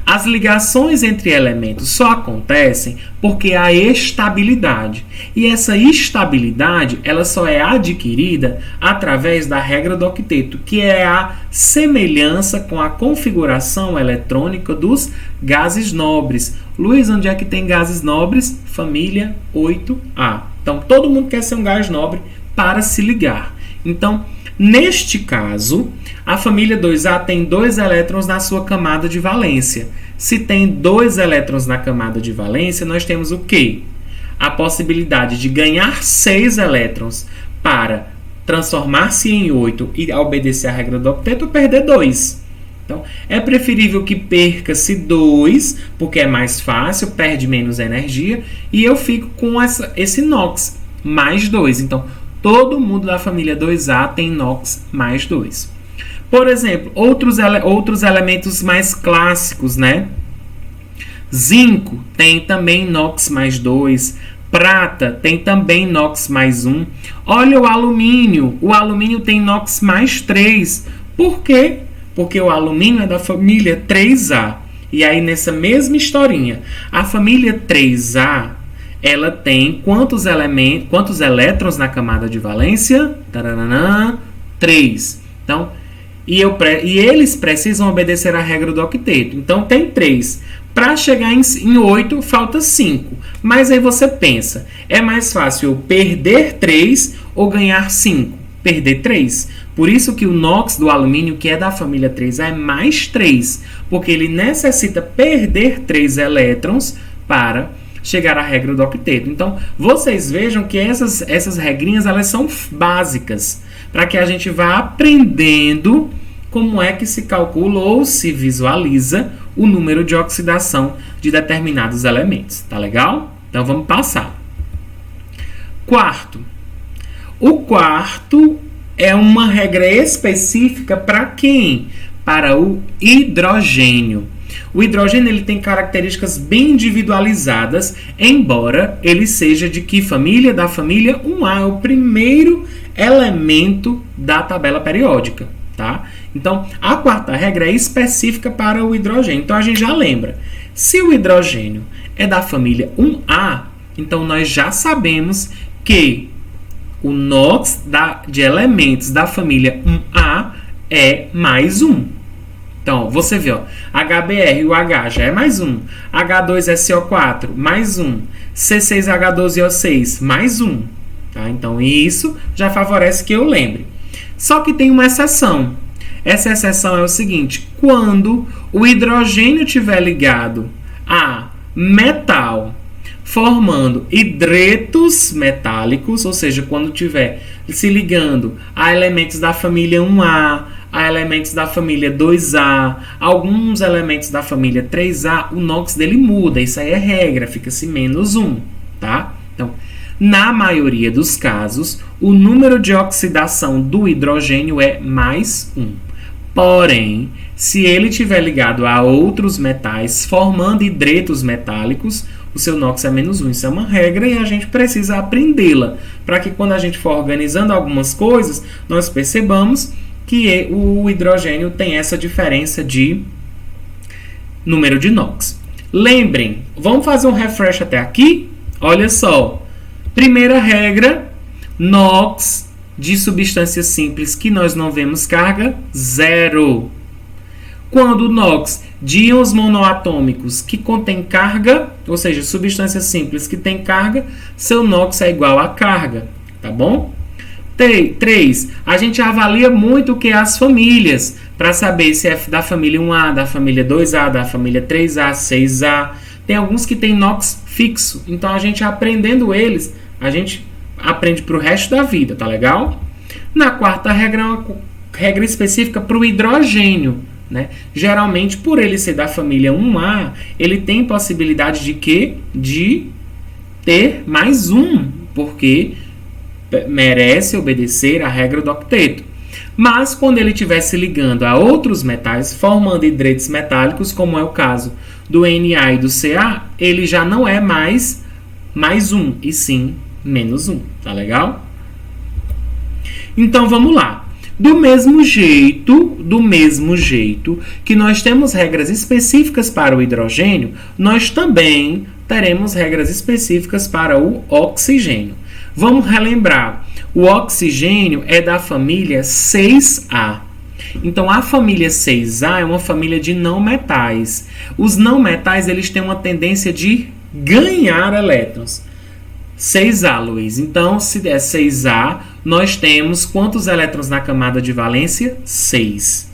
As ligações entre elementos só acontecem porque há estabilidade. E essa estabilidade, ela só é adquirida através da regra do octeto, que é a semelhança com a configuração eletrônica dos gases nobres. Luiz, onde é que tem gases nobres? Família 8A. Então, todo mundo quer ser um gás nobre para se ligar. Então, neste caso, a família 2A tem 2 elétrons na sua camada de valência. Se tem 2 elétrons na camada de valência, nós temos o quê? A possibilidade de ganhar 6 elétrons para transformar-se em 8 e obedecer à regra do octeto ou perder 2. Então, é preferível que perca-se 2, porque é mais fácil, perde menos energia, e eu fico com esse NOx, mais 2. Então, todo mundo da família 2A tem NOx mais 2. Por exemplo, outros elementos mais clássicos, né? Zinco tem também NOx mais 2. Prata tem também NOx mais 1. Olha o alumínio. O alumínio tem NOx mais 3. Por quê? Porque o alumínio é da família 3A. E aí, nessa mesma historinha, a família 3A, ela tem quantos elétrons na camada de valência? Taranana, 3. Então, e eles precisam obedecer à regra do octeto. Então, tem 3. Para chegar em 8, falta 5. Mas aí você pensa, é mais fácil eu perder 3 ou ganhar 5? Perder 3. Por isso que o NOx do alumínio, que é da família 3A, é mais 3. Porque ele necessita perder 3 elétrons para chegar à regra do octeto. Então, vocês vejam que essas regrinhas, elas são básicas, para que a gente vá aprendendo como é que se calcula ou se visualiza o número de oxidação de determinados elementos. Tá legal? Então, vamos passar. Quarto. O quarto é uma regra específica para quem? Para o hidrogênio. O hidrogênio ele tem características bem individualizadas, embora ele seja de que família? Da família 1A, é o primeiro elemento da tabela periódica, tá? Então, a quarta regra é específica para o hidrogênio. Então, a gente já lembra. Se o hidrogênio é da família 1A, então nós já sabemos que o NOx de elementos da família 1A é mais 1. Então, você vê, ó, HBr, o H já é mais 1. H2SO4, mais 1. C6H12O6, mais 1. Tá? Então, isso já favorece que eu lembre. Só que tem uma exceção. Essa exceção é o seguinte: quando o hidrogênio estiver ligado a metal, formando hidretos metálicos, ou seja, quando estiver se ligando a elementos da família 1A, a elementos da família 2A, alguns elementos da família 3A, o NOx dele muda. Isso aí é regra, fica-se menos 1, tá? Então, na maioria dos casos, o número de oxidação do hidrogênio é mais 1. Porém, se ele estiver ligado a outros metais, formando hidretos metálicos, o seu NOx é menos 1. Isso é uma regra e a gente precisa aprendê-la, para que quando a gente for organizando algumas coisas, nós percebamos que o hidrogênio tem essa diferença de número de NOx. Lembrem, vamos fazer um refresh até aqui? Olha só, primeira regra, NOx de substâncias simples que nós não vemos carga, 0. Quando o NOx de íons monoatômicos que contém carga, ou seja, substâncias simples que têm carga, seu NOx é igual a carga, tá bom? 3. A gente avalia muito o que é as famílias, para saber se é da família 1A, da família 2A, da família 3A, 6A. Tem alguns que tem NOx fixo, então a gente aprendendo eles, a gente aprende para o resto da vida, tá legal? Na quarta regra, é uma regra específica para o hidrogênio, né? Geralmente, por ele ser da família 1A, ele tem possibilidade de quê? De ter mais um, porque merece obedecer à regra do octeto. Mas quando ele estiver se ligando a outros metais, formando hidretos metálicos, como é o caso do Na e do Ca, ele já não é mais um, e sim menos um, tá legal? Então vamos lá. Do mesmo jeito que nós temos regras específicas para o hidrogênio, nós também teremos regras específicas para o oxigênio. Vamos relembrar, o oxigênio é da família 6A. Então, a família 6A é uma família de não metais. Os não metais, eles têm uma tendência de ganhar elétrons. 6A, Luiz. Então, se é 6A, nós temos quantos elétrons na camada de valência? 6.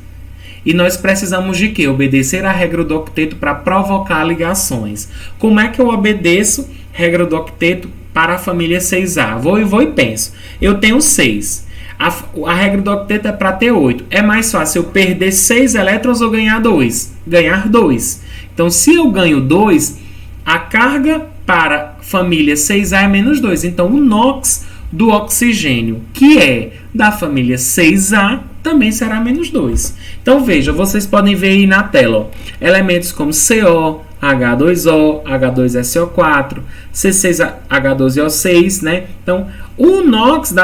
E nós precisamos de quê? Obedecer à regra do octeto para provocar ligações. Como é que eu obedeço regra do octeto para a família 6A? Vou e penso. Eu tenho 6. A regra do octeto é para ter 8. É mais fácil eu perder 6 elétrons ou ganhar 2? Ganhar 2. Então, se eu ganho 2, a carga para a família 6A é menos 2. Então, o NOx do oxigênio, que é da família 6A, também será menos 2. Então, veja, vocês podem ver aí na tela, ó, elementos como CO, H2O, H2SO4, C6H12O6, né? Então, o NOx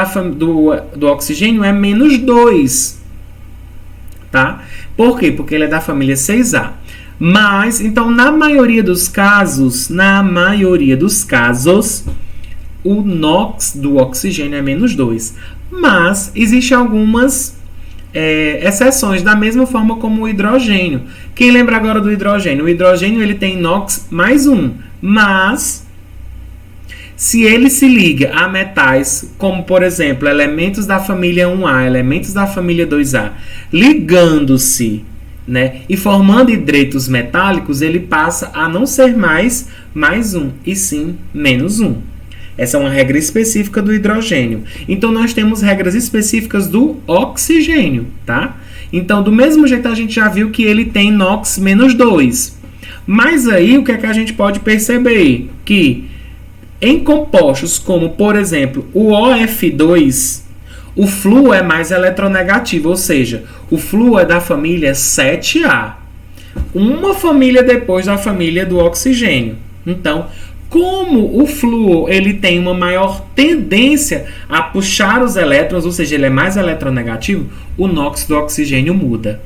do oxigênio é menos 2, tá? Por quê? Porque ele é da família 6A. Mas, então, na maioria dos casos, o NOx do oxigênio é menos 2. Mas, existem algumas exceções, da mesma forma como o hidrogênio. Quem lembra agora do hidrogênio? O hidrogênio ele tem NOx mais 1, mas se ele se liga a metais, como por exemplo, elementos da família 1A, elementos da família 2A, ligando-se, né, e formando hidretos metálicos, ele passa a não ser mais 1, e sim menos 1. Essa é uma regra específica do hidrogênio. Então, nós temos regras específicas do oxigênio, tá? Então, do mesmo jeito, a gente já viu que ele tem NOx menos 2. Mas aí, o que é que a gente pode perceber? Que em compostos como, por exemplo, o OF2, o flúor é mais eletronegativo, ou seja, o flúor é da família 7A. Uma família depois da família do oxigênio. Então, como o flúor ele tem uma maior tendência a puxar os elétrons, ou seja, ele é mais eletronegativo, o NOx do oxigênio muda.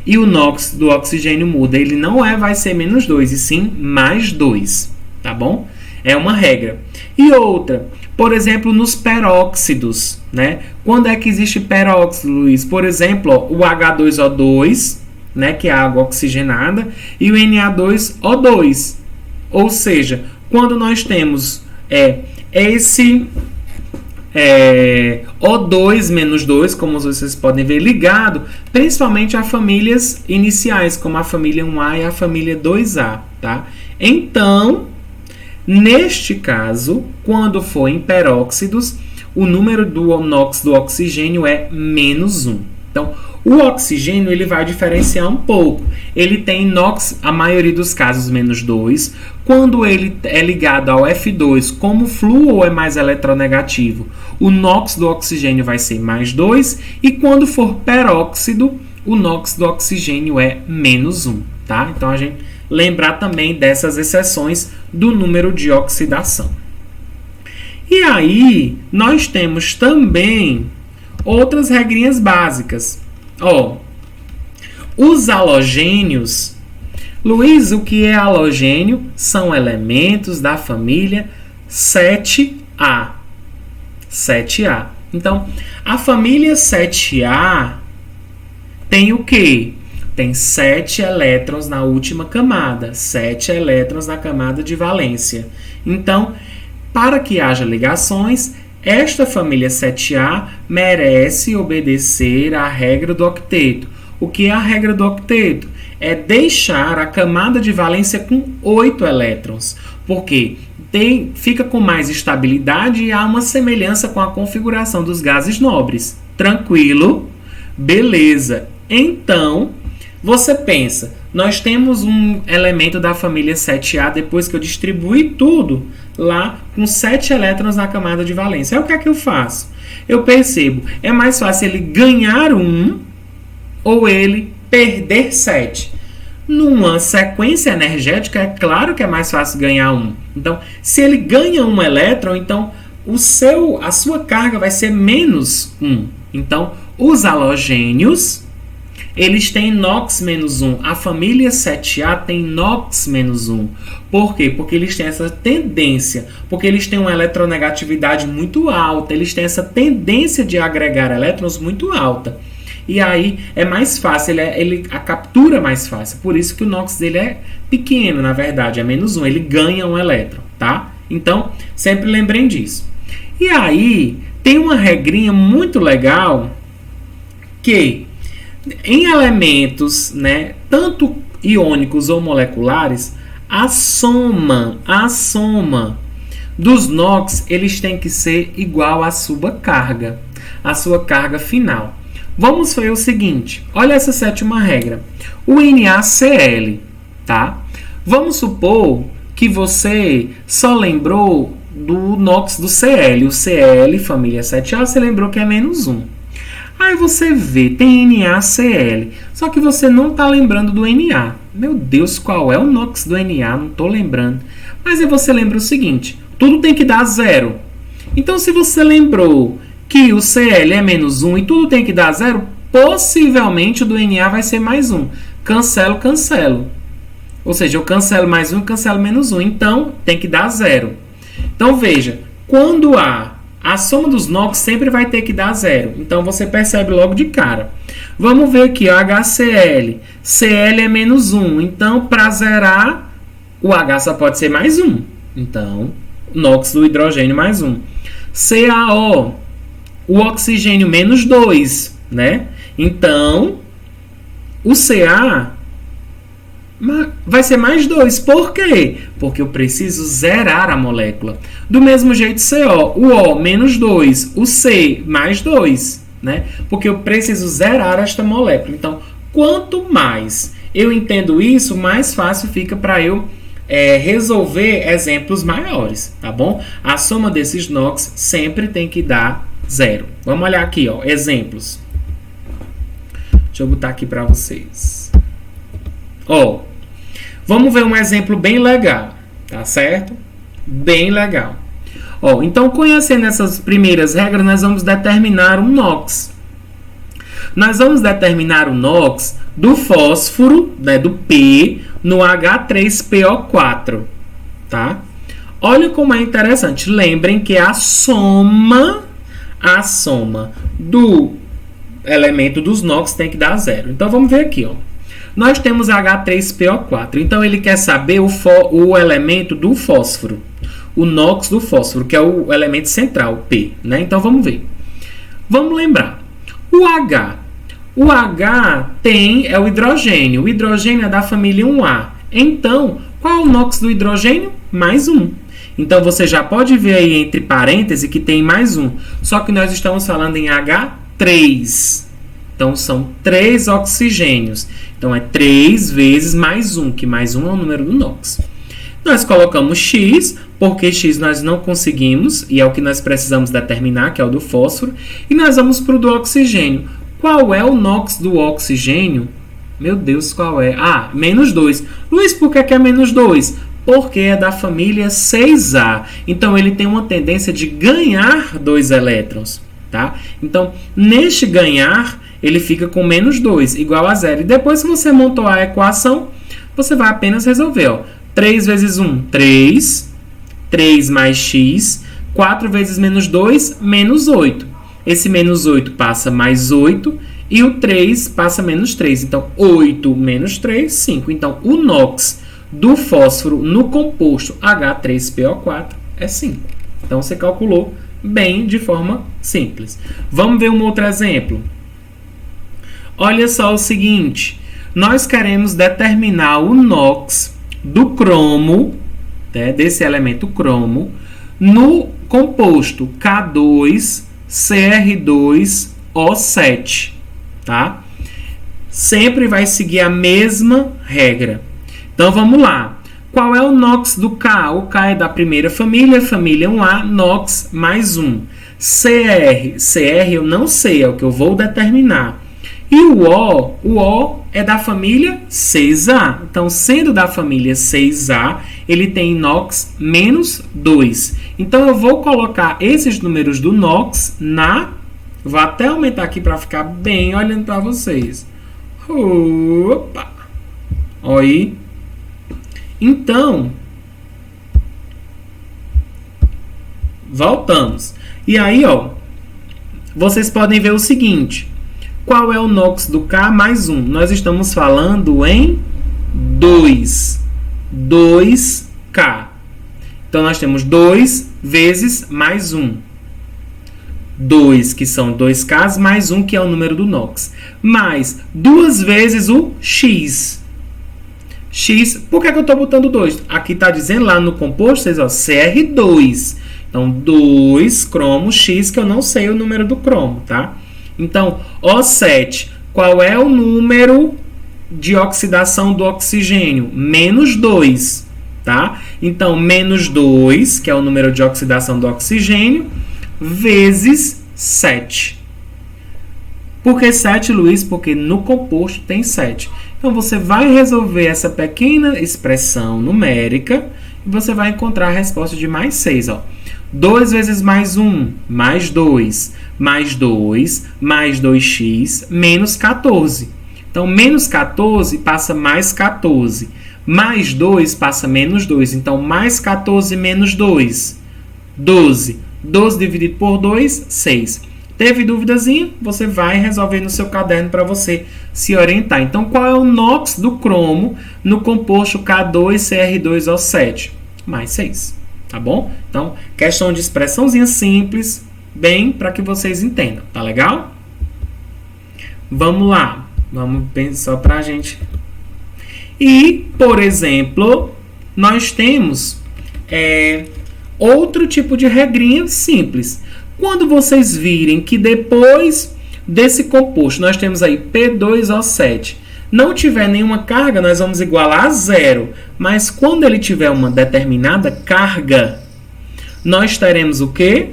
E o NOx do oxigênio muda, ele não vai ser menos 2, e sim mais 2, tá bom? É uma regra. E outra, por exemplo, nos peróxidos, né? Quando é que existe peróxido, Luiz? Por exemplo, ó, o H2O2, né, que é a água oxigenada, e o Na2O2. Ou seja, quando nós temos esse O2 menos 2, como vocês podem ver, ligado principalmente a famílias iniciais, como a família 1A e a família 2A. Tá? Então, neste caso, quando for em peróxidos, o número do NOx do oxigênio é menos 1. Então, o oxigênio ele vai diferenciar um pouco. Ele tem NOx, a maioria dos casos, menos 2. Quando ele é ligado ao F2, como o flúor é mais eletronegativo, o NOx do oxigênio vai ser mais 2. E quando for peróxido, o NOx do oxigênio é menos 1. Tá? Então, a gente lembrar também dessas exceções do número de oxidação. E aí, nós temos também outras regrinhas básicas. Os halogênios. Luiz, o que é halogênio? São elementos da família 7A. 7A. Então, a família 7A tem o quê? Tem 7 elétrons na última camada, 7 elétrons na camada de valência. Então, para que haja ligações, esta família 7A merece obedecer à regra do octeto. O que é a regra do octeto? É deixar a camada de valência com 8 elétrons. Por quê? Fica com mais estabilidade e há uma semelhança com a configuração dos gases nobres. Tranquilo? Beleza. Então, você pensa, nós temos um elemento da família 7A, depois que eu distribuí tudo lá com 7 elétrons na camada de valência. Aí o que é que eu faço? Eu percebo, é mais fácil ele ganhar 1 ou ele perder 7. Numa sequência energética, é claro que é mais fácil ganhar 1. Então, se ele ganha 1 elétron, então a sua carga vai ser menos 1. Então, os halogênios, eles têm NOx-1. A família 7A tem NOx-1. Por quê? Porque eles têm essa tendência, porque eles têm uma eletronegatividade muito alta, eles têm essa tendência de agregar elétrons muito alta. E aí é mais fácil, a captura é mais fácil. Por isso que o NOx dele é pequeno, na verdade, é -1. Ele ganha 1 elétron, tá? Então, sempre lembrem disso. E aí, tem uma regrinha muito legal que em elementos, né, tanto iônicos ou moleculares, a soma dos NOx, eles têm que ser igual à sua carga final. Vamos ver o seguinte, olha essa sétima regra, o NaCl, tá? Vamos supor que você só lembrou do NOx do Cl, o Cl, família 7A, você lembrou que é -1. Aí você vê, tem NaCl, só que você não está lembrando do Na. Meu Deus, qual é o NOx do Na? Não estou lembrando. Mas aí você lembra o seguinte, tudo tem que dar 0. Então, se você lembrou que o Cl é -1 e tudo tem que dar 0, possivelmente o do Na vai ser +1. Cancelo. Ou seja, eu cancelo +1 e cancelo -1. Então, tem que dar 0. Então, veja, quando a soma dos NOx sempre vai ter que dar 0. Então, você percebe logo de cara. Vamos ver aqui, ó, HCl. Cl é -1. Então, para zerar, o H só pode ser +1. Então, NOx do hidrogênio +1. CaO, o oxigênio -2, né? Então, o Ca vai ser +2. Por quê? Porque eu preciso zerar a molécula. Do mesmo jeito, CO, o O -2, o C +2, né? Porque eu preciso zerar esta molécula. Então, quanto mais eu entendo isso, mais fácil fica para eu resolver exemplos maiores, tá bom? A soma desses NOx sempre tem que dar 0. Vamos olhar aqui, ó, exemplos. Deixa eu botar aqui para vocês. Ó, vamos ver um exemplo bem legal, tá certo? Bem legal. Ó, então, conhecendo essas primeiras regras, nós vamos determinar um NOx. Nós vamos determinar o NOx do fósforo, né, do P, no H3PO4, tá? Olha como é interessante. Lembrem que a soma do elemento dos NOx tem que dar 0. Então, vamos ver aqui, ó. Nós temos H3PO4. Então, ele quer saber o elemento do fósforo. O NOx do fósforo, que é o elemento central, o P, né? Então, vamos ver. Vamos lembrar. O H é o hidrogênio. O hidrogênio é da família 1A. Então, qual é o NOx do hidrogênio? +1. Então, você já pode ver aí entre parênteses que tem +1. Só que nós estamos falando em H3. Então, são 3 oxigênios. Então, é 3 vezes +1, que +1 é o número do NOx. Nós colocamos X, porque X nós não conseguimos, e é o que nós precisamos determinar, que é o do fósforo. E nós vamos para o do oxigênio. Qual é o NOx do oxigênio? Meu Deus, qual é? Ah, -2. Luiz, por que é -2? Porque é da família 6A. Então, ele tem uma tendência de ganhar 2 elétrons. Tá? Então, neste ganhar, ele fica com -2, igual a 0. E depois que você montou a equação, você vai apenas resolver. Ó. 3 vezes 1, 3. 3 mais x. 4 vezes menos 2, menos 8. Esse menos 8 passa mais 8 e o 3 passa menos 3. Então, 8 menos 3, 5. Então, o NOx do fósforo no composto H3PO4 é 5. Então, você calculou bem de forma simples. Vamos ver um outro exemplo. Olha só o seguinte. Nós queremos determinar o NOx do cromo, né, desse elemento cromo, no composto K2CR2O7, tá? Sempre vai seguir a mesma regra. Então, vamos lá. Qual é o NOx do K? O K é da primeira família 1A, NOx mais 1. CR eu não sei, é o que eu vou determinar. E o O é da família 6A. Então, sendo da família 6A, ele tem NOx menos 2. Então, eu vou colocar esses números do NOx na... Vou até aumentar aqui para ficar bem olhando para vocês. Opa! Olha aí. Então, voltamos. E aí, ó, vocês podem ver o seguinte. Qual é o NOx do K mais 1? Nós estamos falando em 2. 2K. Então, nós temos 2 vezes mais 1. 2, que são 2K, mais 1, que é o número do NOx. Mais 2 vezes o X. X, por que eu estou botando 2? Aqui está dizendo lá no composto, vocês, ó, CR2. Então, 2 cromo X, que eu não sei o número do cromo, tá? Então, O7, qual é o número de oxidação do oxigênio? Menos 2, tá? Então, menos 2, que é o número de oxidação do oxigênio, vezes 7. Por que 7, Luiz? Porque no composto tem 7. Então, você vai resolver essa pequena expressão numérica e você vai encontrar a resposta de mais 6. Ó. 2 vezes mais 1, mais 2, mais 2, mais 2x, menos 14. Então, menos 14 passa mais 14. Mais 2 passa menos 2. Então, mais 14 menos 2, 12. 12 dividido por 2, 6. Teve duvidazinha? Você vai resolver no seu caderno para você se orientar. Então, qual é o NOx do cromo no composto K2CR2O7? Mais 6, tá bom? Então, questão de expressãozinha simples, bem para que vocês entendam, tá legal? Vamos lá, vamos pensar para a gente. E, por exemplo, nós temos outro tipo de regrinha simples. Quando vocês virem que depois desse composto, nós temos aí P2O7, não tiver nenhuma carga, nós vamos igualar a zero. Mas quando ele tiver uma determinada carga, nós teremos o quê?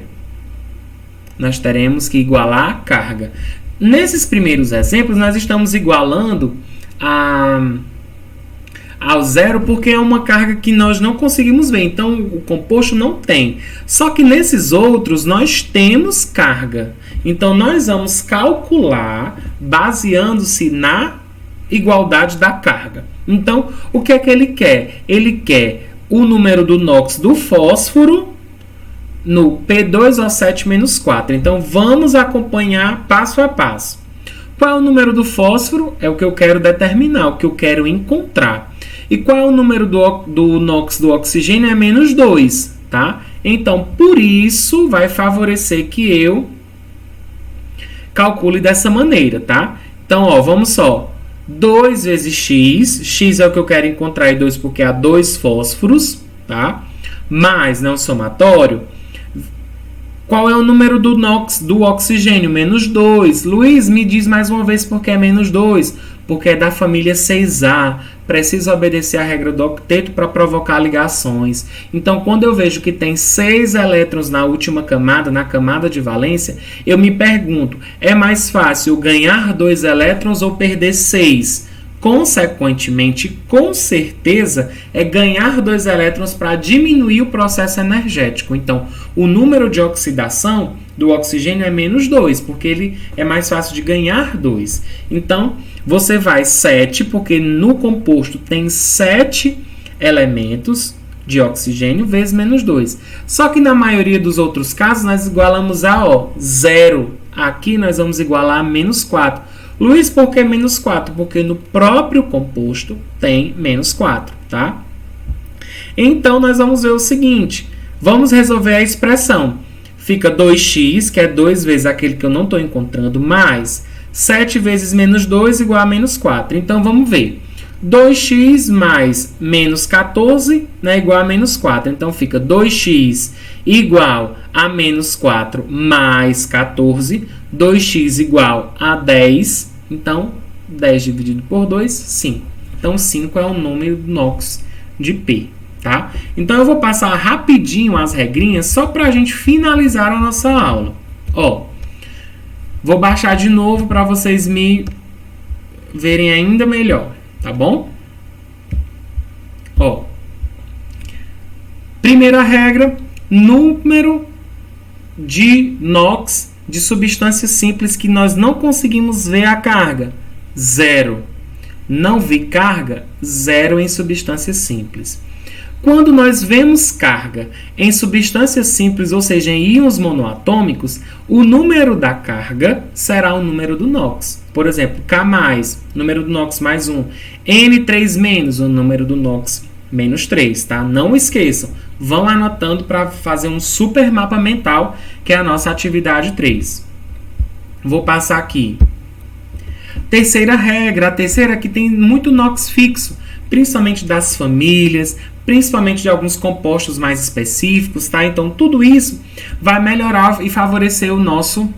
Nós teremos que igualar a carga. Nesses primeiros exemplos, nós estamos igualando ao zero porque é uma carga que nós não conseguimos ver. Então, o composto não tem. Só que nesses outros, nós temos carga. Então, nós vamos calcular baseando-se na igualdade da carga. Então, o que é que ele quer? Ele quer o número do NOx do fósforo no P2O7 menos 4. Então, vamos acompanhar passo a passo. Qual é o número do fósforo? É o que eu quero determinar, o que eu quero encontrar. E qual é o número do NOx do oxigênio? É menos 2, tá? Então, por isso, vai favorecer que eu calcule dessa maneira, tá? Então, ó, vamos só. 2 vezes x. X é o que eu quero encontrar, e 2 porque há 2 fósforos, tá? Mais, não somatório. Qual é o número do NOx do oxigênio? Menos 2. Luiz, me diz mais uma vez por que é menos 2. Porque é da família 6A. Precisa obedecer a regra do octeto para provocar ligações. Então, quando eu vejo que tem 6 elétrons na última camada, na camada de valência, eu me pergunto, é mais fácil ganhar 2 elétrons ou perder 6? Consequentemente, com certeza, é ganhar 2 elétrons para diminuir o processo energético. Então, o número de oxidação do oxigênio é menos 2, porque ele é mais fácil de ganhar 2. Então, você vai 7, porque no composto tem 7 elementos, de oxigênio vezes menos 2. Só que na maioria dos outros casos, nós igualamos a 0. Aqui nós vamos igualar a menos 4. Luiz, por que menos 4? Porque no próprio composto tem menos 4, tá? Então, nós vamos ver o seguinte. Vamos resolver a expressão. Fica 2x, que é 2 vezes aquele que eu não estou encontrando, mais 7 vezes menos 2 igual a menos 4. Então, vamos ver. 2x mais menos 14, né, igual a menos 4. Então, fica 2x igual a menos 4 mais 14. 2x igual a 10. Então, 10 dividido por 2, 5. Então, 5 é o número do NOx de P. Tá? Então, eu vou passar rapidinho as regrinhas só para a gente finalizar a nossa aula. Vou baixar de novo para vocês me verem ainda melhor. Tá bom? Primeira regra, número de NOx de substâncias simples que nós não conseguimos ver a carga, 0. Não vi carga, 0 em substâncias simples. Quando nós vemos carga em substâncias simples, ou seja, em íons monoatômicos, o número da carga será o número do NOx. Por exemplo, K+, número do NOx mais 1. N3-, o número do NOx menos 3. Tá? Não esqueçam, vão anotando para fazer um super mapa mental, que é a nossa atividade 3. Vou passar aqui. Terceira regra, a terceira que tem muito NOx fixo, principalmente das famílias, principalmente de alguns compostos mais específicos, tá? Então, tudo isso vai melhorar e favorecer o nosso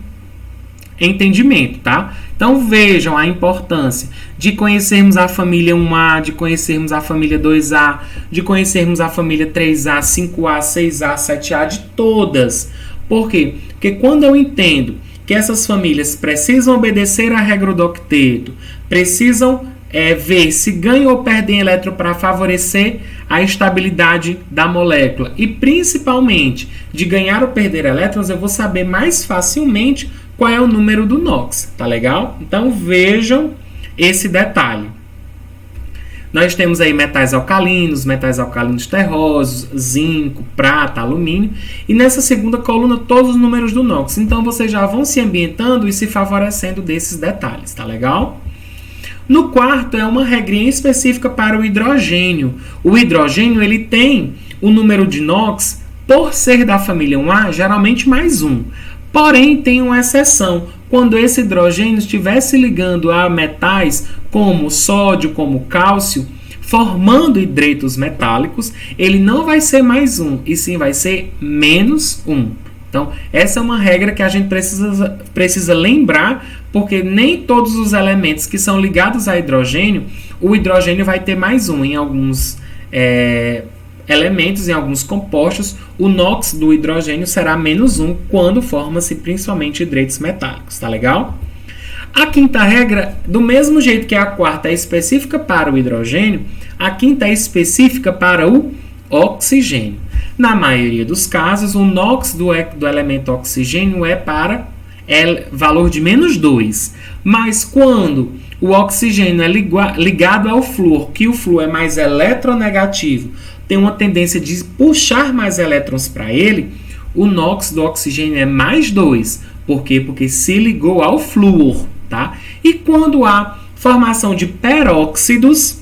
entendimento, tá? Então, vejam a importância de conhecermos a família 1A, de conhecermos a família 2A, de conhecermos a família 3A, 5A, 6A, 7A, de todas. Por quê? Porque quando eu entendo que essas famílias precisam obedecer à regra do octeto, precisam ver se ganham ou perdem elétron para favorecer a estabilidade da molécula e principalmente de ganhar ou perder elétrons, eu vou saber mais facilmente qual é o número do NOx, tá legal? Então vejam esse detalhe. Nós temos aí metais alcalinos terrosos, zinco, prata, alumínio e nessa segunda coluna todos os números do NOx. Então vocês já vão se ambientando e se favorecendo desses detalhes, tá legal? No quarto, é uma regrinha específica para o hidrogênio. O hidrogênio ele tem o número de NOx, por ser da família 1A, geralmente mais 1. Porém, tem uma exceção. Quando esse hidrogênio estiver se ligando a metais como sódio, como cálcio, formando hidretos metálicos, ele não vai ser mais 1, e sim vai ser menos 1. Então, essa é uma regra que a gente precisa lembrar, porque nem todos os elementos que são ligados a hidrogênio, o hidrogênio vai ter mais 1. Em alguns elementos, em alguns compostos, o NOx do hidrogênio será menos 1 quando forma-se principalmente hidretos metálicos. Tá legal? A quinta regra, do mesmo jeito que a quarta é específica para o hidrogênio, a quinta é específica para o oxigênio. Na maioria dos casos, o NOx do elemento oxigênio é para valor de menos 2. Mas quando o oxigênio é ligado ao flúor, que o flúor é mais eletronegativo, tem uma tendência de puxar mais elétrons para ele, o NOx do oxigênio é mais 2. Por quê? Porque se ligou ao flúor. Tá? E quando há formação de peróxidos,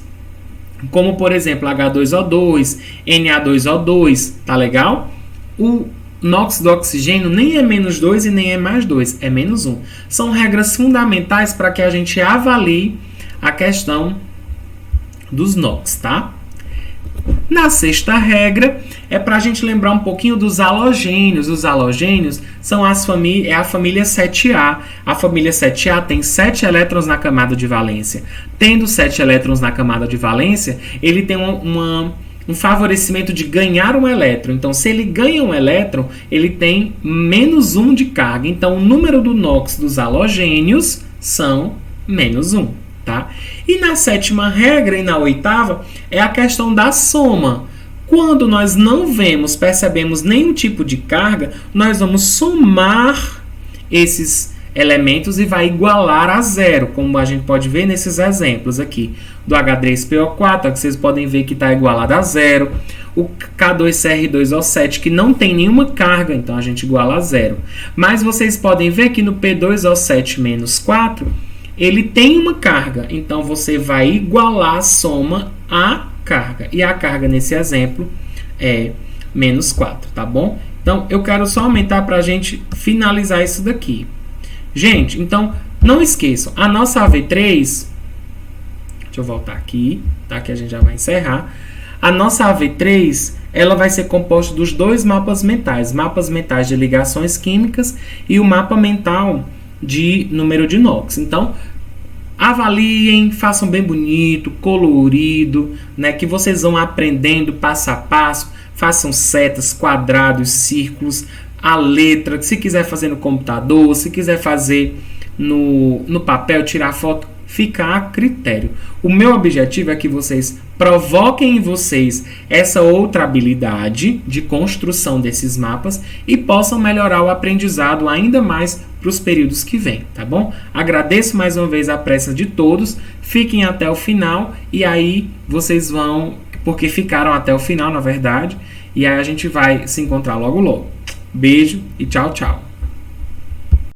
como por exemplo H2O2, Na2O2, tá legal? O NOx do oxigênio nem é menos 2 e nem é mais 2, é menos 1. São regras fundamentais para que a gente avalie a questão dos NOx, tá? Na sexta regra, é para a gente lembrar um pouquinho dos halogênios. Os halogênios são a família 7A. A família 7A tem 7 elétrons na camada de valência. Tendo 7 elétrons na camada de valência, ele tem um favorecimento de ganhar um elétron. Então, se ele ganha um elétron, ele tem menos 1 de carga. Então, o número do NOx dos halogênios são menos 1. Tá? E na sétima regra e na oitava é a questão da soma. Quando nós não percebemos nenhum tipo de carga, nós vamos somar esses elementos e vai igualar a zero, como a gente pode ver nesses exemplos aqui. Do H3PO4, que vocês podem ver que está igualado a zero. O K2CR2O7, que não tem nenhuma carga, então a gente iguala a zero. Mas vocês podem ver que no P2O7-4, ele tem uma carga, então você vai igualar a soma à carga. E a carga nesse exemplo é menos 4, tá bom? Então, eu quero só aumentar para a gente finalizar isso daqui. Gente, então, não esqueçam, a nossa AV3, deixa eu voltar aqui, tá? Que a gente já vai encerrar. A nossa AV3, ela vai ser composta dos dois mapas mentais de ligações químicas e o mapa mental de número de NOx. Então, avaliem, façam bem bonito, colorido, né? Que vocês vão aprendendo passo a passo, façam setas, quadrados, círculos, a letra, se quiser fazer no computador, se quiser fazer no papel, tirar foto, fica a critério. O meu objetivo é que vocês provoquem em vocês essa outra habilidade de construção desses mapas e possam melhorar o aprendizado ainda mais para os períodos que vêm, tá bom? Agradeço mais uma vez a presença de todos, fiquem até o final e aí vocês vão, porque ficaram até o final, na verdade, e aí a gente vai se encontrar logo logo. Beijo e tchau, tchau.